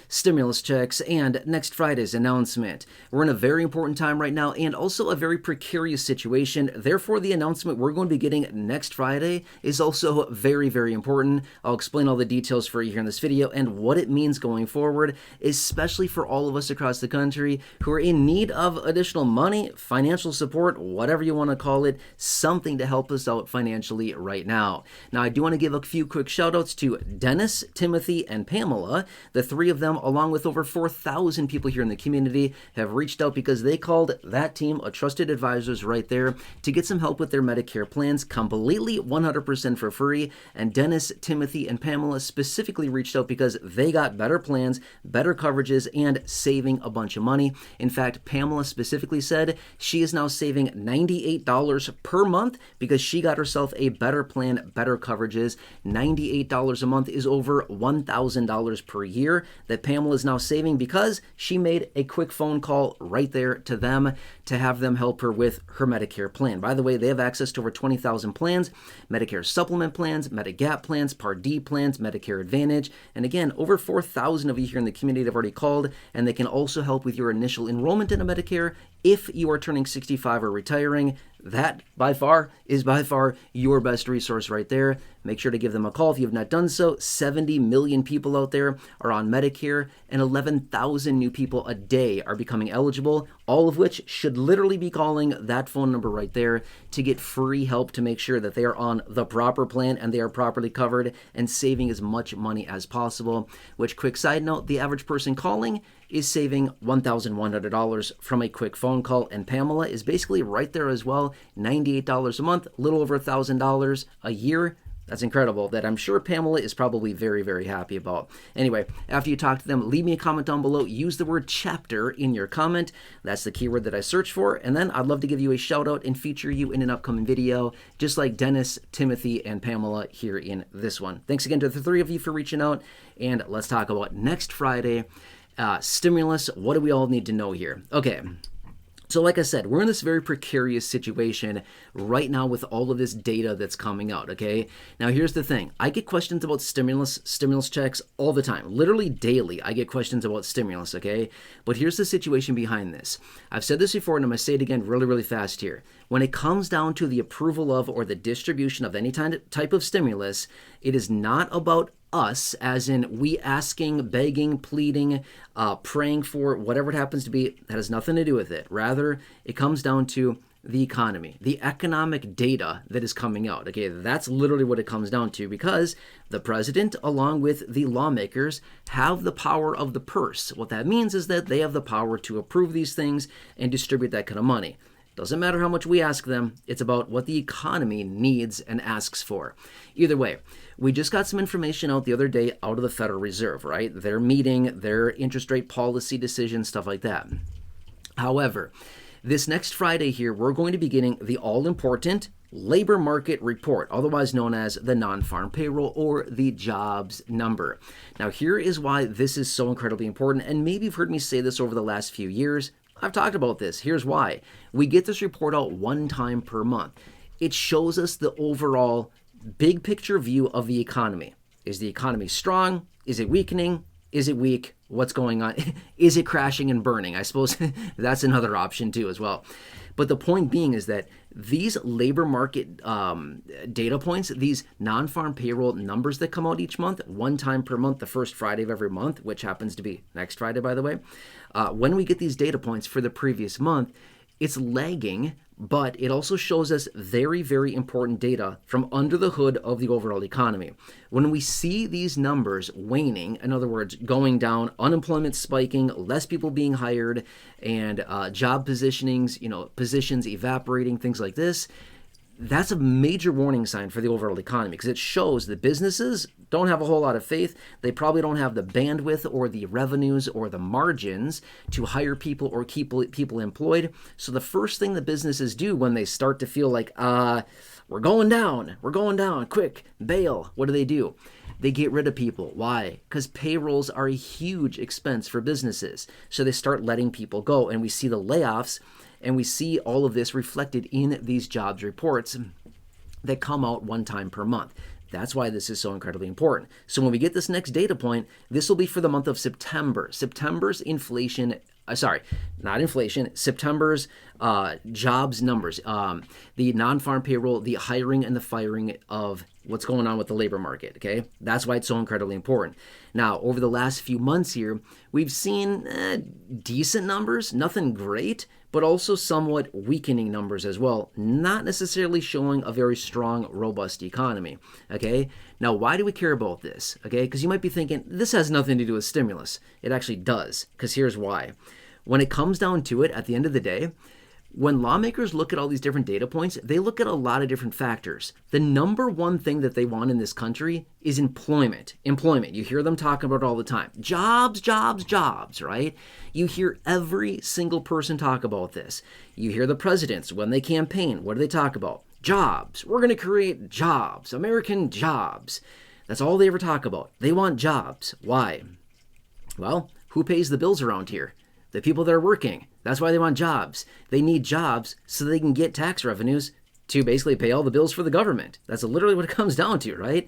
stimulus checks, and next Friday's announcement. We're in a very important time right now and also a very precarious situation. Therefore, the announcement we're going to be getting next Friday is also very, very important. I'll explain all the details for you here in this video and what it means going forward, especially for all of us across the country who are in need of additional money, financial support, whatever you want to call it, something to help us out financially right now. Now, I do want to give a few quick shout outs to Dennis, Timothy, and Pamela. The three of them, along with over 4,000 people here in the community, have reached out because they called that team a trusted advisors right there to get some help with their Medicare plans completely 100% for free. And Dennis, Timothy, and Pamela specifically reached out because they got better plans, better coverages, and saving a bunch of money. In fact, Pamela specifically said she is now saving $98 per month because she got herself a better plan, better coverages. $98 a month is over $1,000 per year that Pamela is now saving because she made a quick phone call right there to them to have them help her with her Medicare plan. By the way, they have access to over 20,000 plans, Medicare supplement plans, Medigap plans, Part D plans, Medicare Advantage, and again, over 4,000 of you here in the community have already called, and they can also help with your initial enrollment into Medicare if you are turning 65 or retiring. That by far is your best resource right there. Make sure to give them a call if you have not done so. 70 million people out there are on Medicare, and 11,000 new people a day are becoming eligible, all of which should literally be calling that phone number right there to get free help to make sure that they are on the proper plan and they are properly covered and saving as much money as possible. Which, quick side note, the average person calling is saving $1,100 from a quick phone call, and Pamela is basically right there as well. $98 a month, a little over $1,000 a year. That's incredible that I'm sure Pamela is probably very, very happy about. Anyway, after you talk to them, leave me a comment down below. Use the word chapter in your comment. That's the keyword that I search for. And then I'd love to give you a shout out and feature you in an upcoming video, just like Dennis, Timothy, and Pamela here in this one. Thanks again to the three of you for reaching out. And let's talk about next Friday. Stimulus, what do we all need to know here? Okay. So like I said, we're in this very precarious situation right now with all of this data that's coming out, okay? Now here's the thing. I get questions about stimulus checks all the time. Literally daily, I get questions about stimulus, okay? But here's the situation behind this. I've said this before and I'm going to say it again really, really fast here. When it comes down to the approval of or the distribution of any type of stimulus, it is not about us, as in we asking, begging, pleading, praying for whatever it happens to be. That has nothing to do with it. Rather, it comes down to the economy, the economic data that is coming out. Okay, that's literally what it comes down to, because the president, along with the lawmakers, have the power of the purse. What that means is that they have the power to approve these things and distribute that kind of money. Doesn't matter how much we ask them, it's about what the economy needs and asks for. Either way, we just got some information out the other day out of the Federal Reserve, right? Their meeting, their interest rate policy decision, stuff like that. However, this next Friday here, we're going to be getting the all-important labor market report, otherwise known as the non-farm payroll or the jobs number. Now, here is why this is so incredibly important, and maybe you've heard me say this over the last few years. I've talked about this. Here's why. We get this report out one time per month. It shows us the overall big picture view of the economy. Is the economy strong? Is it weakening? Is it weak? What's going on? Is it crashing and burning? I suppose that's another option too as well. But the point being is that these labor market data points, these non-farm payroll numbers that come out each month, one time per month, the first Friday of every month, which happens to be next Friday, by the way, when we get these data points for the previous month, it's lagging, but it also shows us very, very important data from under the hood of the overall economy. When we see these numbers waning, in other words, going down, unemployment spiking, less people being hired, and job positions evaporating, things like this, that's a major warning sign for the overall economy, because it shows that businesses don't have a whole lot of faith. They probably don't have the bandwidth or the revenues or the margins to hire people or keep people employed. So the first thing that businesses do when they start to feel like, we're going down, quick, bail, what do? They get rid of people. Why? Because payrolls are a huge expense for businesses. So they start letting people go, and we see the layoffs. And we see all of this reflected in these jobs reports that come out one time per month. That's why this is so incredibly important. So when we get this next data point, this will be for the month of September. September's inflation, not inflation, September's jobs numbers, the non-farm payroll, the hiring and the firing of what's going on with the labor market, okay? That's why it's so incredibly important. Now, over the last few months here, we've seen decent numbers, nothing great, but also somewhat weakening numbers as well, not necessarily showing a very strong, robust economy, okay? Now, why do we care about this, okay? Because you might be thinking, this has nothing to do with stimulus. It actually does, because here's why. When it comes down to it, at the end of the day, when lawmakers look at all these different data points, they look at a lot of different factors. The number one thing that they want in this country is employment. Employment. You hear them talking about it all the time. Jobs, jobs, jobs, right? You hear every single person talk about this. You hear the presidents, when they campaign, what do they talk about? Jobs. We're going to create jobs. American jobs. That's all they ever talk about. They want jobs. Why? Well, who pays the bills around here? The people that are working. That's why they want jobs. They need jobs so they can get tax revenues to basically pay all the bills for the government. That's literally what it comes down to, right?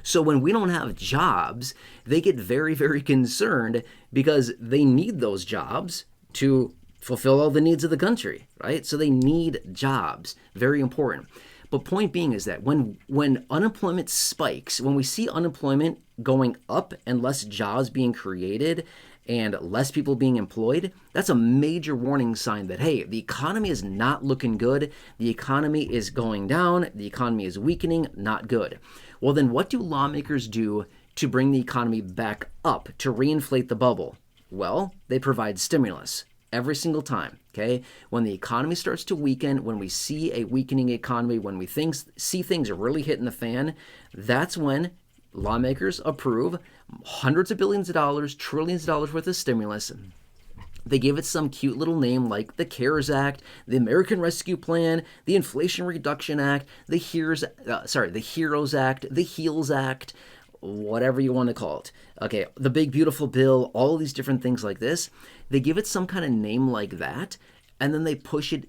So when we don't have jobs, they get very, very concerned because they need those jobs to fulfill all the needs of the country, right? So they need jobs. Very important. But point being is that when unemployment spikes, when we see unemployment going up and less jobs being created, and less people being employed, that's a major warning sign that, hey, the economy is not looking good. The economy is going down. The economy is weakening. Not good. Well, then what do lawmakers do to bring the economy back up, to reinflate the bubble? Well, they provide stimulus every single time, okay? When the economy starts to weaken, when we see a weakening economy, when we see things really hitting the fan, that's when lawmakers approve hundreds of billions of dollars, trillions of dollars worth of stimulus. They give it some cute little name like the CARES Act, the American Rescue Plan, the Inflation Reduction Act, the HEROES Act, the HEALS Act, whatever you want to call it. Okay, the Big Beautiful Bill, all these different things like this. They give it some kind of name like that, and then they push it,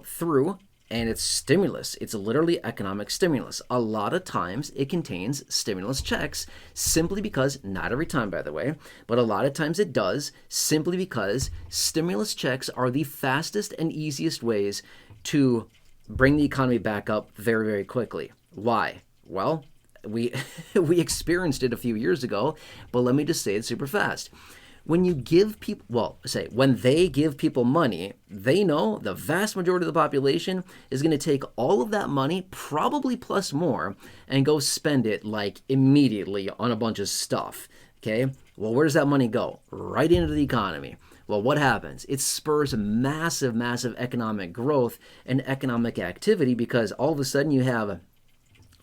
through. And it's stimulus. It's literally economic stimulus. A lot of times it contains stimulus checks simply because, not every time by the way, but a lot of times it does simply because stimulus checks are the fastest and easiest ways to bring the economy back up very, very quickly. Why? Well, we experienced it a few years ago, but let me just say it super fast. When you give people, when they give people money, they know the vast majority of the population is going to take all of that money, probably plus more, and go spend it like immediately on a bunch of stuff. Okay? Well, where does that money go? Right into the economy. Well, what happens? It spurs massive, massive economic growth and economic activity because all of a sudden you have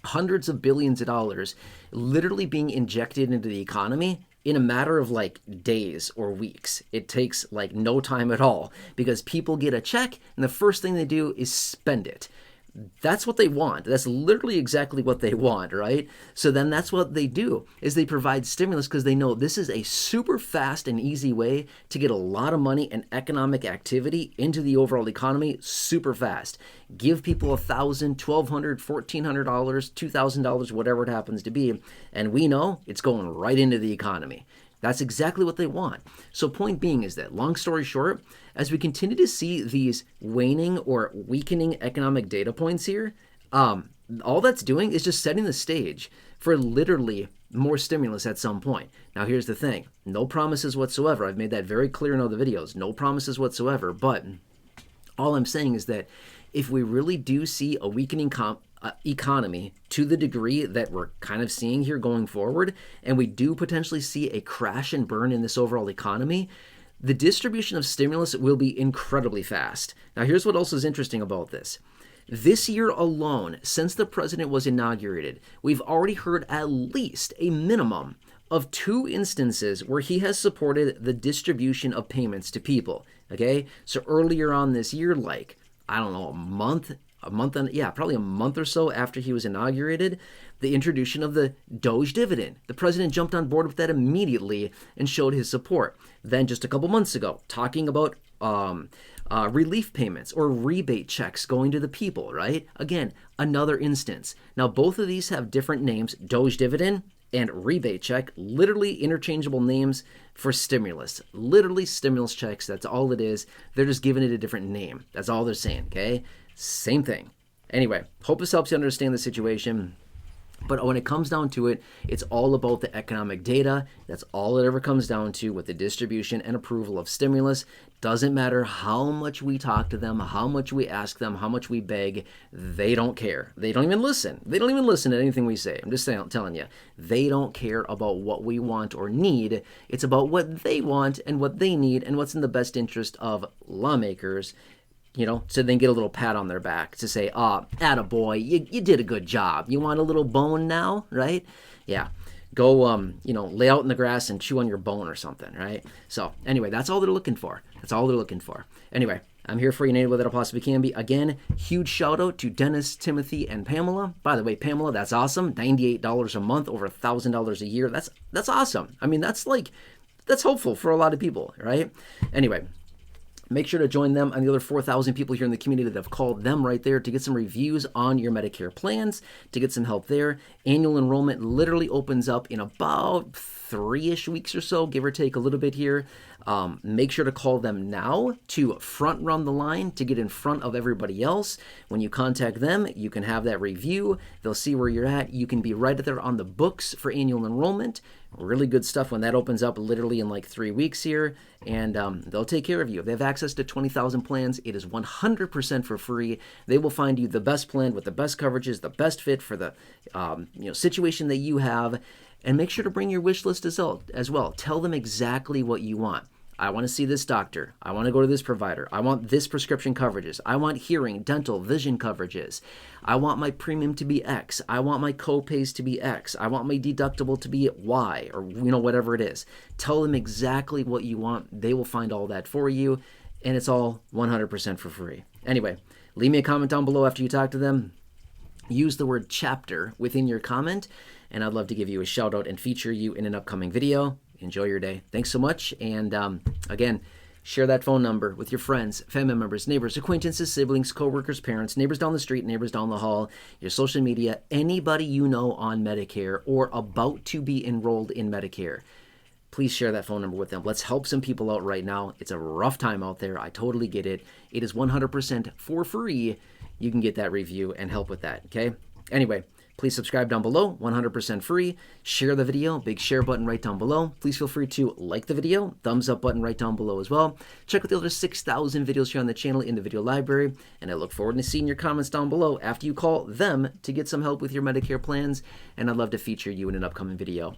hundreds of billions of dollars literally being injected into the economy in a matter of like days or weeks. It takes like no time at all because people get a check and the first thing they do is spend it. That's what they want. That's literally exactly what they want, right? So then that's what they do is they provide stimulus because they know this is a super fast and easy way to get a lot of money and economic activity into the overall economy super fast. Give people $1,000, $1,200, $1,400, $2,000, whatever it happens to be, and we know it's going right into the economy. That's exactly what they want. So point being is that, long story short, as we continue to see these waning or weakening economic data points here, all that's doing is just setting the stage for literally more stimulus at some point. Now, here's the thing. No promises whatsoever. I've made that very clear in all the videos. No promises whatsoever. But all I'm saying is that if we really do see a weakening economy to the degree that we're kind of seeing here going forward, and we do potentially see a crash and burn in this overall economy, the distribution of stimulus will be incredibly fast. Now, here's what else is interesting about this. This year alone, since the president was inaugurated, we've already heard at least a minimum of 2 instances where he has supported the distribution of payments to people. Okay? So earlier on this year, like, I don't know, probably a month or so after he was inaugurated, the introduction of the Doge dividend. The president jumped on board with that immediately and showed his support. Then just a couple months ago, talking about relief payments or rebate checks going to the people, right? Again, another instance. Now, both of these have different names, Doge dividend and rebate check, literally interchangeable names for stimulus. Literally stimulus checks, that's all it is. They're just giving it a different name. That's all they're saying, okay? Same thing. Anyway, hope this helps you understand the situation. But when it comes down to it, it's all about the economic data. That's all it ever comes down to with the distribution and approval of stimulus. Doesn't matter how much we talk to them, how much we ask them, how much we beg. They don't care. They don't even listen. They don't even listen to anything we say. I'm just telling you. They don't care about what we want or need. It's about what they want and what they need and what's in the best interest of lawmakers. So then get a little pat on their back to say, attaboy, you did a good job. You want a little bone now, right? Yeah. Go, lay out in the grass and chew on your bone or something, right? So anyway, that's all they're looking for. That's all they're looking for. Anyway, I'm here for you in any way that I possibly can be. Again, huge shout out to Dennis, Timothy, and Pamela. By the way, Pamela, that's awesome. $98 a month, over $1,000 a year. That's awesome. I mean, that's hopeful for a lot of people, right? Anyway, make sure to join them and the other 4,000 people here in the community that have called them right there to get some reviews on your Medicare plans, to get some help there. Annual enrollment literally opens up in about 3-ish weeks or so, give or take a little bit here. Make sure to call them now to front run the line to get in front of everybody else. When you contact them, you can have that review. They'll see where you're at. You can be right there on the books for annual enrollment. Really good stuff when that opens up literally in like 3 weeks here, and they'll take care of you. If they have access to 20,000 plans, it is 100% for free. They will find you the best plan with the best coverages, the best fit for the situation that you have, and make sure to bring your wish list as well. Tell them exactly what you want. I want to see this doctor. I want to go to this provider. I want this prescription coverages. I want hearing, dental, vision coverages. I want my premium to be X. I want my co-pays to be X. I want my deductible to be Y, or whatever it is. Tell them exactly what you want. They will find all that for you, and it's all 100% for free. Anyway, leave me a comment down below after you talk to them. Use the word chapter within your comment, and I'd love to give you a shout out and feature you in an upcoming video. Enjoy your day. Thanks so much. And again, share that phone number with your friends, family members, neighbors, acquaintances, siblings, coworkers, parents, neighbors down the street, neighbors down the hall, your social media, anybody you know on Medicare or about to be enrolled in Medicare. Please share that phone number with them. Let's help some people out right now. It's a rough time out there. I totally get it. It is 100% for free. You can get that review and help with that, okay? Anyway, please subscribe down below, 100% free. Share the video, big share button right down below. Please feel free to like the video, thumbs up button right down below as well. Check out the other 6,000 videos here on the channel in the video library, and I look forward to seeing your comments down below after you call them to get some help with your Medicare plans, and I'd love to feature you in an upcoming video.